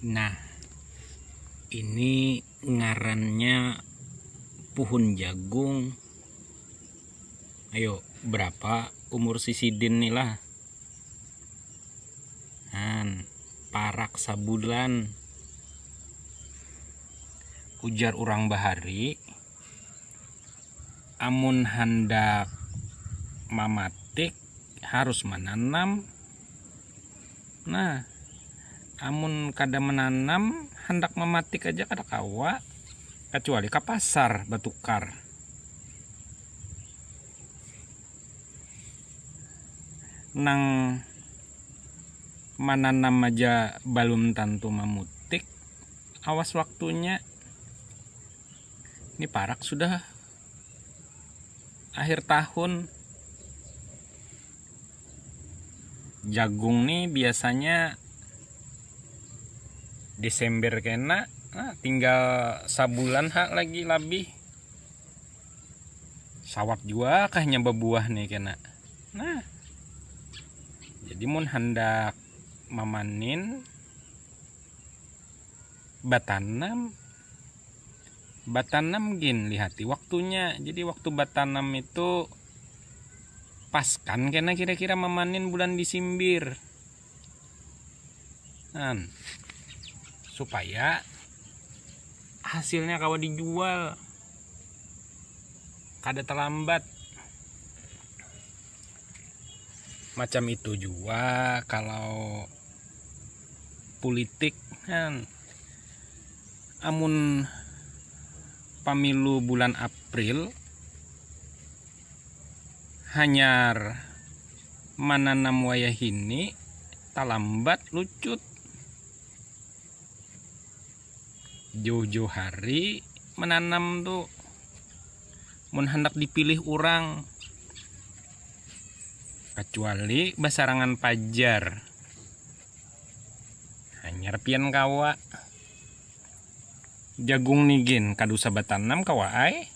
Nah, ini ngarannya pohon jagung. Ayo, berapa umur si Sidin nih lah? Parak sabulan. Ujar orang bahari, amun hendak mamatik harus menanam. Nah, amun kada menanam hendak mematik aja kada kawa, kecuali ke pasar batukar. Nang menanam aja belum tentu memutik, awas waktunya. Ini parak sudah akhir tahun. Jagung nih biasanya Desember kena, tinggal sabulan hak lagi lebih. Sawat juga kahnya berbuah nih kena. Nah, jadi mun hendak memanin batanam gin lihati waktunya. Jadi waktu batanam itu pas kan kena kira-kira memanin bulan Desember. Supaya hasilnya kawa dijual kada terlambat. Macam itu juga kalau politik amun pemilu bulan April hanyar menanam wayah ini talambat lucut. Jauh-jauh hari menanam tuh mun hendak dipilih orang, kecuali basarangan pajar hanyar pian kawa. Jagung nigin kadusa batanam kawa ai.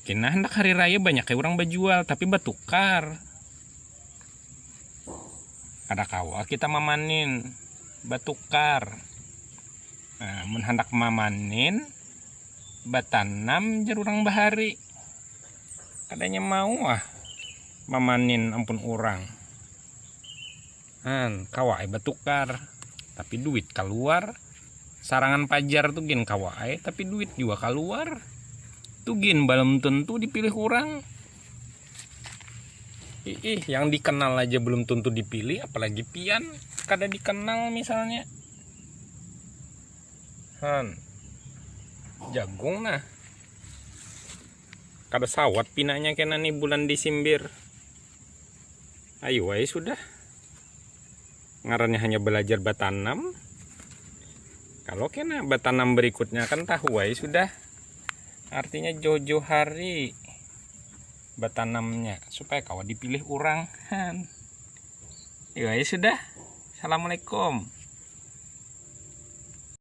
Kena hendak hari raya banyak kayak orang bajual tapi batukar. Kada kawa kita memanin batukar. Nah, mun hendak memanin batanam jar urang bahari. Kadanya mau memanin ampun orang. Kawai batukar tapi duit keluar. Sarangan pajar tuh gin kawai tapi duit juga keluar. Tuh gin belum tentu dipilih orang. Yang dikenal aja belum tentu dipilih, apalagi pian kada dikenal misalnya. Jagung nah kada sawat pinanya kena nih bulan Desember. Ayo sudah ngarannya hanya belajar batanam. Kalau kena batanam berikutnya kan tahu sudah, artinya jauh-jauh hari batanamnya supaya kawan dipilih orang. Ayo sudah. Assalamualaikum.